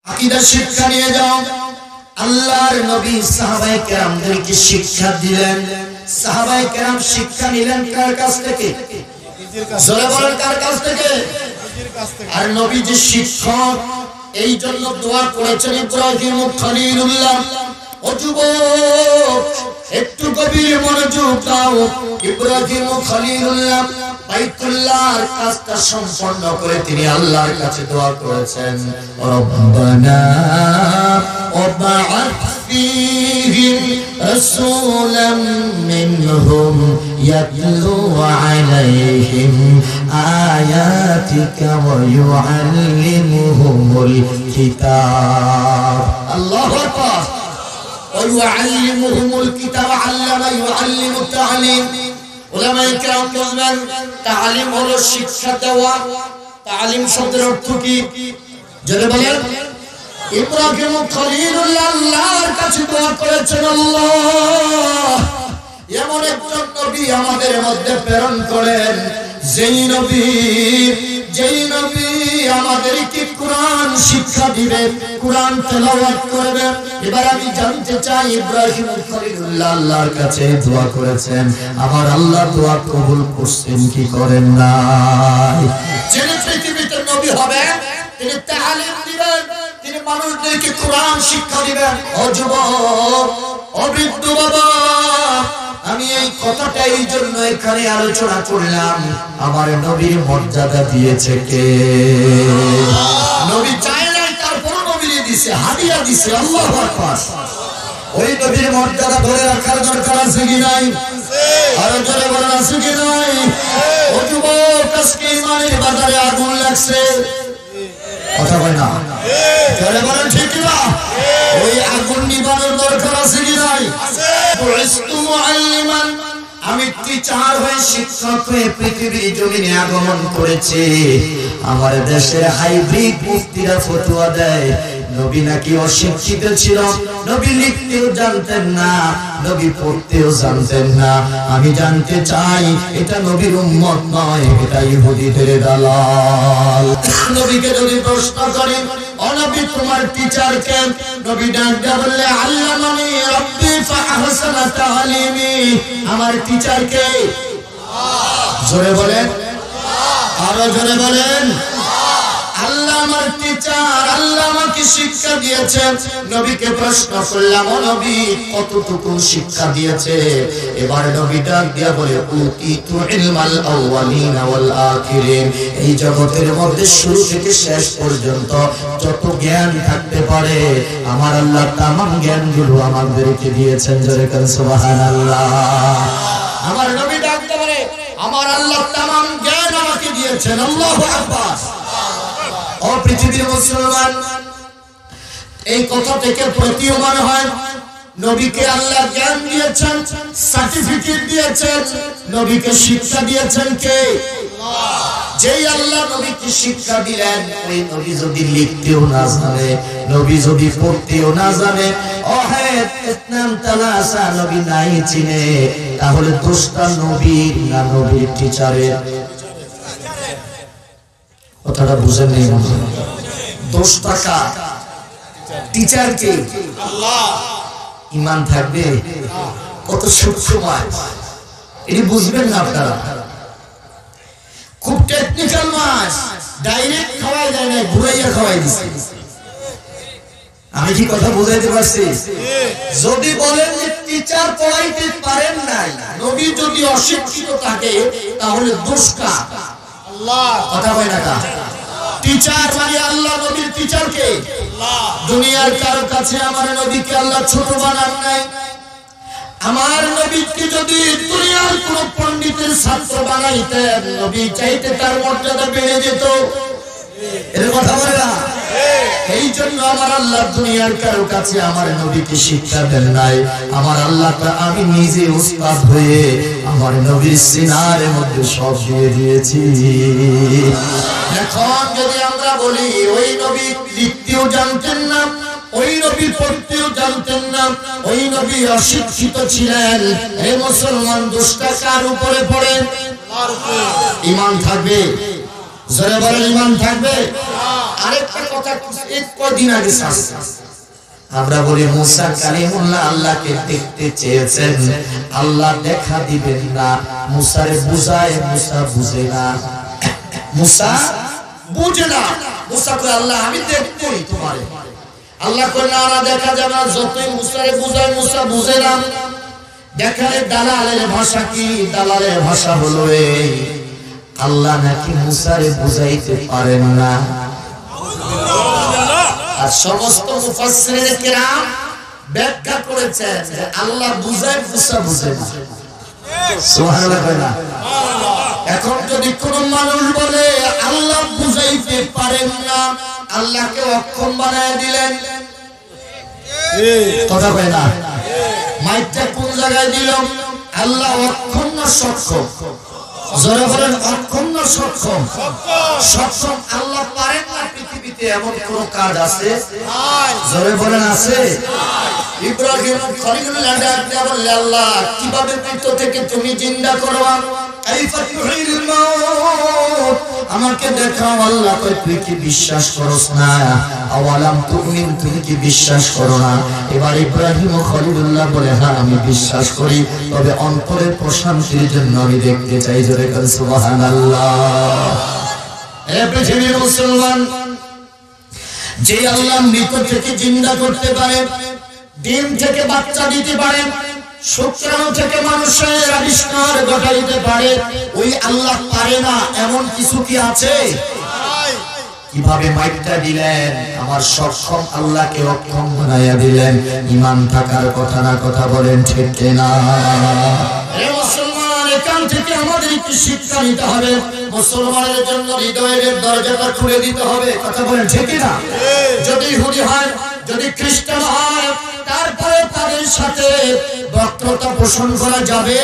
আকীদা শিক্ষা নিয়ে যাও। আল্লাহর নবী সাহাবায়ে কেরামদেরকে শিক্ষা দিলেন। সাহাবায়ে কেরাম শিক্ষা নিলেন কার কাছ থেকে? জোরে বলেন, কার কাছ থেকে? আর নবীজি শিক্ষক, এই জন্য দোয়া করেছেন ইব্রাহিম খলিলুল্লাহ। ও যুবক, একটু গভীর মনোযোগ দাও। ইব্রাহিম খলিলুল্লাহ বাইতুল্লাহর কাজটা সম্পন্ন করে তিনি আল্লাহর কাছে দোয়া করেছেন, রব্বানা ওয়াবআথ ফীহিম রাসূলাম মিনহুম ইয়াতলু আলাইহিম আয়াতিকা ওয়া ইউআল্লিমুহুমুল কিতাব। আল্লাহু আকবার। ওয়া ইউআল্লিমুহুমুল কিতাব, আল্লামা ইউআল্লিমু তা'লিম। উলামায়ে কেরাম বলেন তালিম হলো শিক্ষা দেওয়া। তালিম শব্দের অর্থ কি? যদি বলেন, ইব্রাহিম খলিলুল্লাহ আল্লাহর কাছে দোয়া করেছেন, আল্লাহ এমন একজন নবী আমাদের মধ্যে প্রেরণ করেন, যেই নবী আমাদেরকে কোরআন শিক্ষা দিবে, কোরআন তেলাওয়াত করবে। এবার আমি জানতে চাই, ইব্রাহিম খলিলুল্লাহ আল্লাহর কাছে দোয়া করেছেন, আমার আল্লাহ দোয়া কবুল করছেন কি করেন নাই? যিনি পৃথিবীতে নবী হবে, তিনি তালিম দিবেন, তিনি মানুষদেরকে কোরআন শিক্ষা দিবেন। ও যুবক, ও বৃদ্ধ বাবা, আমি এই কথাটা এই জন্য এখানে আলোচনা করলাম, আমার নবীর মর্যাদা দিয়েছে কে? নবী চায় নাই, তারপর নবী দিয়েছে, হাদিয়া দিয়েছে। আল্লাহু আকবার। ওই নবীর মর্যাদা ধরে রাখার দরকার আছে কি নাই? আরো জোরে বলেন, আছে কি নাই? ও যুবক, আজকে ইমানের বাজারে আগুন লাগছে, কথা বলে না, জোরে বলেন ঠিক না? ওই আগুন নিবানোর দরকার আছে কি নাই? আমি টিচার হয়ে, শিক্ষক হয়ে পৃথিবীর জমিনে আগমন করেছি। আমার দেশের হাইব্রিড মুফতিরা ফতোয়া দেয় নবী নাকি অশিক্ষিত ছিল, নবী লিখতেও জানতেন না, নবী পড়তেও জানতেন না। আমি জানতে চাই, এটা নবীর উম্মত নয়, এটা ইহুদিদের দালাল। নবীকে যদি প্রশ্ন করি, ও নবী তোমার টিচার কে? নবী ডাক দিয়ে বললে, আল্লামানি রাব্বি ফাআহসানা তা'লিমি। আমার টিচার কে? জোরে বলেন, আরো জোরে বলেন। আল্লাহ আমার টিচার, আল্লাহ আমাকে শিক্ষা দিয়েছে। নবীকে প্রশ্ন করলাম, ও নবী কতটুকু শিক্ষা দিয়েছে? এবার নবী ডাক দিয়া বলে, উতিতু ইলমাল আউয়ালিন ওয়াল আখিরিন। এই জগতের মধ্যে শুরু থেকে শেষ পর্যন্ত যত জ্ঞান থাকতে পারে, আমার আল্লাহ তামাম জ্ঞানগুলো আমাদেরকে দিয়েছেন। জোরে বলেন সুবহানাল্লাহ। আমার নবী ডাক দিয়া বলে, আমার আল্লাহ তামাম জ্ঞান আমাকে দিয়েছেন। আল্লাহু আকবার। ও পৃথিবীর মুসলমান, এই কথা থেকে প্রতীয়মান হয়, নবীকে আল্লাহ জ্ঞান দিয়েছেন, সার্টিফিকেট দিয়েছেন, নবীকে শিক্ষা দিয়েছেন কে? যেই আল্লাহ নবীকে শিক্ষা দিলেন, ওই নবী যদি লিখতেও না জানে, নবী যদি পড়তেও না জানে, ও হ্যাঁ ইসলাম তালাসা নবী নাই চিনে, তাহলে দোষটা নবীর না নবীর টিচারের? কথাটা বুঝেন নেই, দোষ টাকা টিচার কে? আল্লাহ। ঈমান থাকবে? কত সূক্ষ্ম মাছ, এটি বুঝবেন না আপনারা। খুব টেকনিক্যাল মাছ, ডাইরেক্ট খাওয়াই যায় না, ঘুরাইয়া খাওয়াই দিচ্ছে। আমি কি কথা বুঝাইতে পারছি? যদি বলেন যে টিচার পড়াইতে পারেন নাই, নবী যদি অশিক্ষিত থাকে, তাহলে দোষ কার? আল্লাহ। কথা বলে না, টিচার মানে আল্লাহ নবীর টিচার কে? আল্লাহ। দুনিয়ার কারো কাছে আমার নবীকে আল্লাহ ছোট বানান নাই। আমার নবীকে যদি দুনিয়ার কোন পণ্ডিতের ছাত্র বানাইতেন, নবী চাইতে তার মর্যাদা বেড়ে যেত। এর কথা বলে না? এই জন্য আমার আল্লাহ দুনিয়ার কারো কাছে আমার নবীকে শিক্ষা দেন নাই। আমার আল্লাহ, আমি নিজে উস্তাদ হয়ে আমার নবীর সিনার মধ্যে সব দিয়ে দিয়েছি। এখন যদি আমরা বলি, ওই নবী লিখতেও জানতেন না, ওই নবী পড়তেও জানতেন না, ওই নবী অশিক্ষিত ছিলেন, হে মুসলমান, দোষটা কার উপরে পড়ে? ঈমান থাকবে? জোরে বলেন, ঈমান থাকবে? আরেকটা কথা এক কয়দিন আগে শুনছি। আমরা বলি মুসা কালিমুল্লাহ আল্লাহকে দেখতে চেয়েছেন, আল্লাহ দেখা দিবেন না। মুসারে বুঝায়, মুসা বুঝে না, মুসা বুঝে না। মুসা কয় আল্লাহ আমি দেখবই তোমারে। আল্লাহ কয় না না দেখা যাবে না। যতই মুসারে বুঝায় মুসা বুঝে না। দেখালে দালালের ভাষা কি? দালালের ভাষা হলো এই, আল্লাহ নাকি মুসারে বুঝাইতে পারেন না। আর সমস্ত মুফাসসিরিনে কেরাম ব্যাখ্যা করেছেন যে আল্লাহ বুঝায়, মুসা বুঝে না। সুবহানাল্লাহ। এখন যদি কোন মানুষ বলে আল্লাহ বুঝাইতে পারেন না, আল্লাহকে অক্ষম বানায় দিলেন, কথা কয় না? মাইকটা কোন জায়গায় দিল? আল্লাহ অক্ষম না সক্ষম? জোরে বলেন অক্ষম না সক্ষম? সক্ষম। আল্লাহ পারেন না। পৃথিবীতে এমন কোন কাজ আছে? জোরে বলেন আছে? ইব্রাহিম খলিলুল্লাহ ডাকতে বললে আল্লাহ কিভাবে মৃত থেকে তুমি জিন্দা করবা? কাইফা তুহিল মাউত, আমাকে দেখাও। আল্লাহ কয় তুই কি বিশ্বাস করস না? আওয়ালাম তুমিন, তুমি কি বিশ্বাস করো না? এবার ইব্রাহিম খলিলুল্লাহ বলে হ্যাঁ আমি বিশ্বাস করি, তবে অন্তরের প্রশান্তির জন্য আমি দেখতে চাই। জোরে বলেন সুবহানাল্লাহ। এ পৃথিবীর মুসলমান, যে আল্লাহ মৃত থেকে জিন্দা করতে পারে, ডিম থেকে বাচ্চা দিতে পারে, শুক্রাণু থেকে মানুষের আবিষ্কার ঘটাইতে পারে, ওই আল্লাহ পারে না এমন কিছু কি আছে? কিভাবে মাইকটা দিলেন? আমার সক্ষম আল্লাহকে অক্ষম বানাইয়া দিলেন। ঈমান থাকার কথা না? কথা বলেন ঠিক কিনা? হে মুসলমান, এখান থেকে আমাদের একটু শিক্ষা নিতে হবে। মুসলমানের জন্য হৃদয়ের দরজাটা খুলে দিতে হবে। কথা বলেন ঠিক কিনা? যদি ইহুদি হয়, যদি খ্রিস্টান হয়, তারপরে তাদের সাথে বক্তৃতা পোষণ করা যাবে।